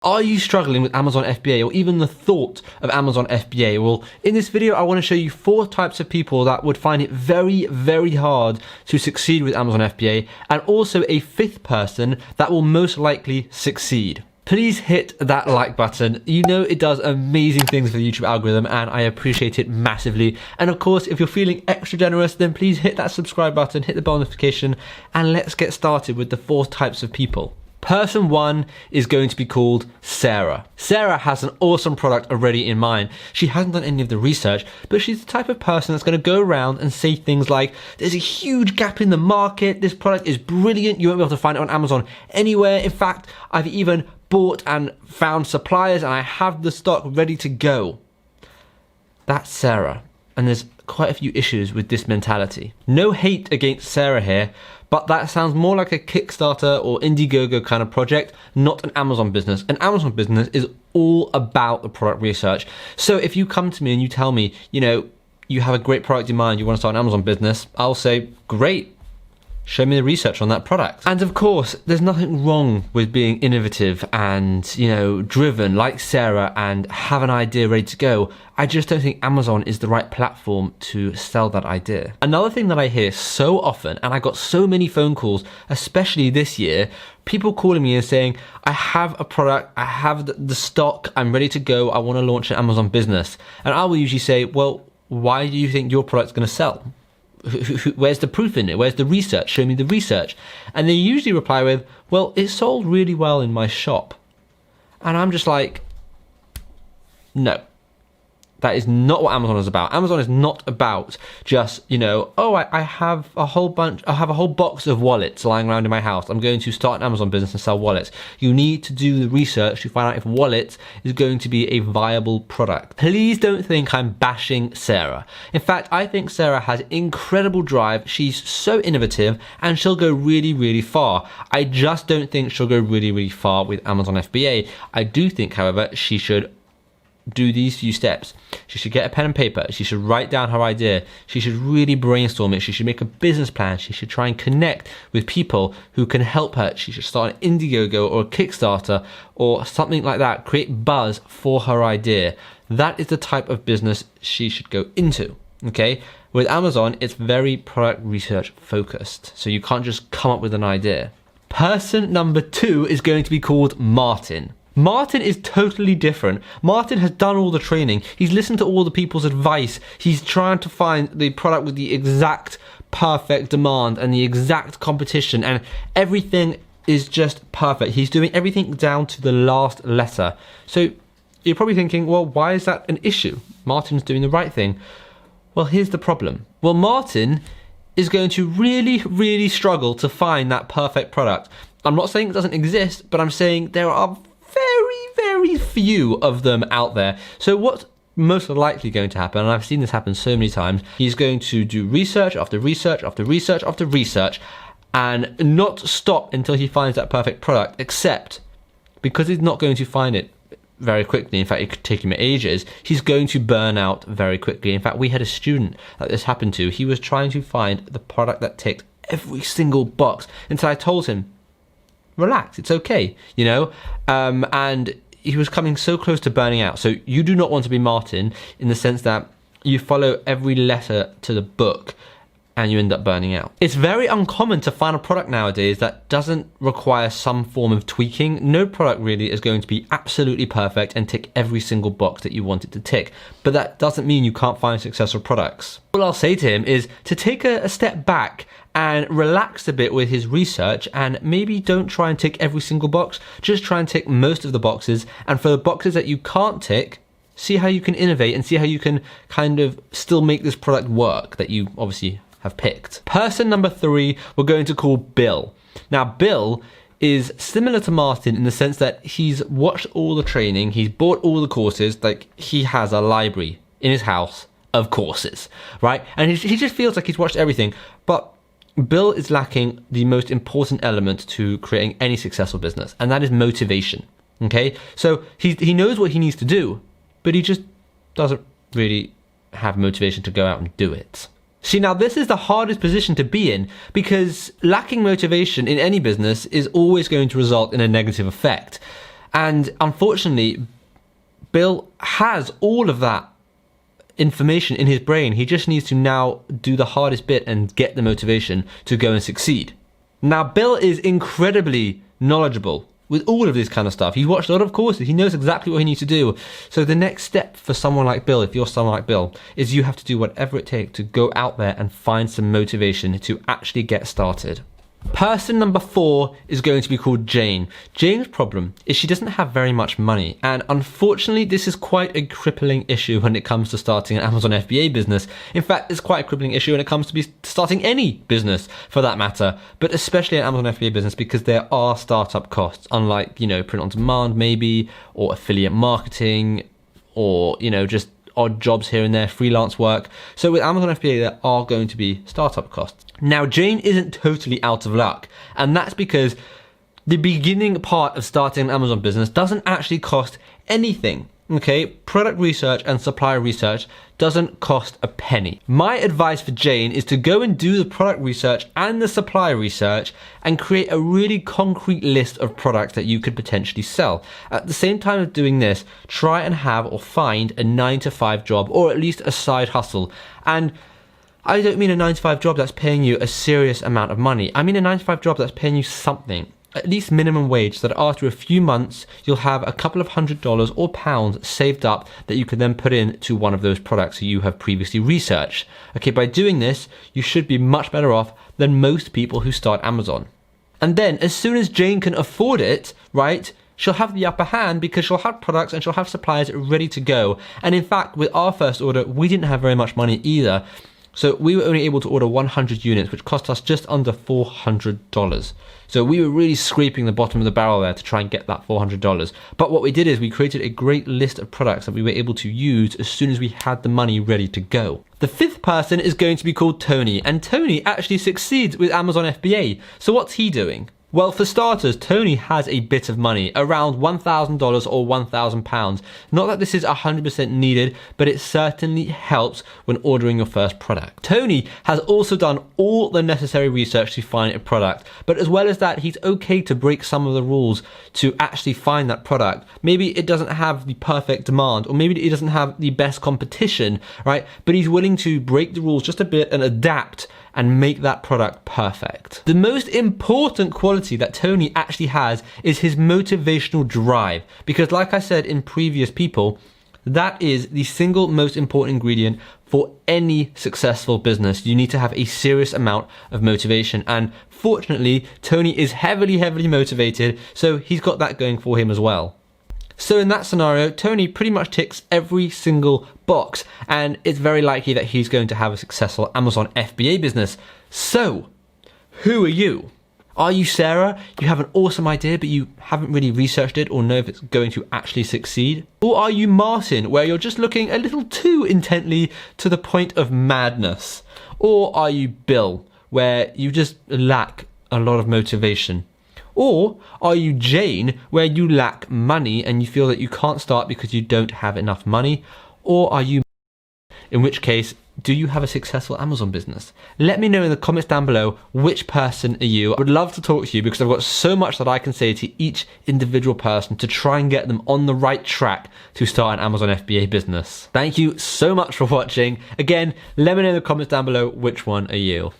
Are you struggling with Amazon FBA or even the thought of Amazon FBA? Well, in this video, I want to show you 4 types of people that would find it very, very hard to succeed with Amazon FBA, and also a 5th person that will most likely succeed. Please hit that like button. You know it does amazing things for the YouTube algorithm, and I appreciate it massively. And of course, if you're feeling extra generous, then please hit that subscribe button, hit the bell notification, and let's get started with the 4 types of people. Person 1 is going to be called Sarah. Sarah has an awesome product already in mind. She hasn't done any of the research, but she's the type of person that's going to go around and say things like, there's a huge gap in the market, this product is brilliant, you won't be able to find it on Amazon anywhere. In fact, I've even bought and found suppliers and I have the stock ready to go. That's Sarah, and there's quite a few issues with this mentality. No hate against Sarah here, but that sounds more like a Kickstarter or Indiegogo kind of project, not an Amazon business. An Amazon business is all about the product research. So if you come to me and you tell me, you have a great product in mind, you want to start an Amazon business, I'll say, great. Show me the research on that product. And of course, there's nothing wrong with being innovative and, driven like Sarah and have an idea ready to go. I just don't think Amazon is the right platform to sell that idea. Another thing that I hear so often, and I got so many phone calls, especially this year, people calling me and saying, I have a product, I have the stock, I'm ready to go, I want to launch an Amazon business. And I will usually say, well, why do you think your product's going to sell? Where's the proof in it? Where's the research? Show me the research. And they usually reply with, well, it sold really well in my shop. And I'm just like, no. That is not what Amazon is about. Amazon is not about just, I have a whole box of wallets lying around in my house. I'm going to start an Amazon business and sell wallets. You need to do the research to find out if wallets is going to be a viable product. Please don't think I'm bashing Sarah. In fact, I think Sarah has incredible drive. She's so innovative and she'll go really, really far. I just don't think she'll go really, really far with Amazon FBA. I do think, however, she should do these few steps. She should get a pen and paper. She should write down her idea. She should really brainstorm it. She should make a business plan. She should try and connect with people who can help her. She should start an Indiegogo or a Kickstarter or something like that. Create buzz for her idea. That is the type of business she should go into. Okay? With Amazon, it's very product research focused. So you can't just come up with an idea. Person number 2 is going to be called Martin. Martin is totally different. Martin has done all the training. He's listened to all the people's advice. He's trying to find the product with the exact perfect demand and the exact competition, and everything is just perfect. He's doing everything down to the last letter. So you're probably thinking, well, why is that an issue? Martin's doing the right thing. Well, here's the problem. Well, Martin is going to really, really struggle to find that perfect product. I'm not saying it doesn't exist, but I'm saying there are very few of them out there. So what's most likely going to happen, and I've seen this happen so many times, he's going to do research after research after research after research and not stop until he finds that perfect product, except because he's not going to find it very quickly. In fact, it could take him ages. He's going to burn out very quickly. In fact, we had a student that this happened to. He was trying to find the product that ticked every single box until I told him, relax, it's okay, and he was coming so close to burning out. So you do not want to be Martin in the sense that you follow every letter to the book and you end up burning out. It's very uncommon to find a product nowadays that doesn't require some form of tweaking. No product really is going to be absolutely perfect and tick every single box that you want it to tick, but that doesn't mean you can't find successful products. What I'll say to him is to take a step back and relax a bit with his research, and maybe don't try and tick every single box. Just try and tick most of the boxes, and for the boxes that you can't tick, see how you can innovate and see how you can kind of still make this product work that you obviously have picked. Person number 3 we're going to call Bill. Now, Bill is similar to Martin in the sense that he's watched all the training, he's bought all the courses, like he has a library in his house of courses, right? And he just feels like he's watched everything, but Bill is lacking the most important element to creating any successful business, and that is motivation. Okay, so he knows what he needs to do, but he just doesn't really have motivation to go out and do it. See, now this is the hardest position to be in, because lacking motivation in any business is always going to result in a negative effect. And unfortunately, Bill has all of that information in his brain. He just needs to now do the hardest bit and get the motivation to go and succeed. Now, Bill is incredibly knowledgeable with all of this kind of stuff. He's watched a lot of courses. He knows exactly what he needs to do. So the next step for someone like Bill, if you're someone like Bill, is you have to do whatever it takes to go out there and find some motivation to actually get started. Person number 4 is going to be called Jane. Jane's problem is she doesn't have very much money, and unfortunately this is quite a crippling issue when it comes to starting an Amazon FBA business. In fact, it's quite a crippling issue when it comes to starting any business for that matter, but especially an Amazon FBA business, because there are startup costs, unlike, print on demand maybe, or affiliate marketing, or, just odd jobs here and there, freelance work. So with Amazon FBA, there are going to be startup costs. Now, Jane isn't totally out of luck, and that's because the beginning part of starting an Amazon business doesn't actually cost anything. Okay, product research and supplier research doesn't cost a penny. My advice for Jane is to go and do the product research and the supplier research and create a really concrete list of products that you could potentially sell. At the same time of doing this, try and have or find a 9-to-5 job, or at least a side hustle. And I don't mean a 9-to-5 job that's paying you a serious amount of money. I mean a 9-to-5 job that's paying you something, at least minimum wage, so that after a few months you'll have a couple of $100s or pounds saved up that you can then put into one of those products you have previously researched. Okay, by doing this, you should be much better off than most people who start Amazon. And then as soon as Jane can afford it, right, she'll have the upper hand because she'll have products and she'll have suppliers ready to go. And in fact, with our first order, we didn't have very much money either. So we were only able to order 100 units, which cost us just under $400. So we were really scraping the bottom of the barrel there to try and get that $400. But what we did is we created a great list of products that we were able to use as soon as we had the money ready to go. The 5th person is going to be called Tony, and Tony actually succeeds with Amazon FBA. So what's he doing? Well, for starters, Tony has a bit of money, around $1,000 or £1,000. Not that this is 100% needed, but it certainly helps when ordering your first product. Tony has also done all the necessary research to find a product, but as well as that, he's okay to break some of the rules to actually find that product. Maybe it doesn't have the perfect demand, or maybe it doesn't have the best competition, right? But he's willing to break the rules just a bit and adapt and make that product perfect. The most important quality that Tony actually has is his motivational drive, because like I said in previous people, that is the single most important ingredient for any successful business. You need to have a serious amount of motivation, and fortunately Tony is heavily motivated, so he's got that going for him as well. So in that scenario, Tony pretty much ticks every single box, and it's very likely that he's going to have a successful Amazon FBA business. So, who are you? Are you Sarah? You have an awesome idea, but you haven't really researched it or know if it's going to actually succeed? Or are you Martin, where you're just looking a little too intently to the point of madness? Or are you Bill, where you just lack a lot of motivation? Or are you Jane, where you lack money and you feel that you can't start because you don't have enough money? Or are you, in which case, do you have a successful Amazon business? Let me know in the comments down below which person are you. I would love to talk to you because I've got so much that I can say to each individual person to try and get them on the right track to start an Amazon FBA business. Thank you so much for watching. Again, let me know in the comments down below which one are you.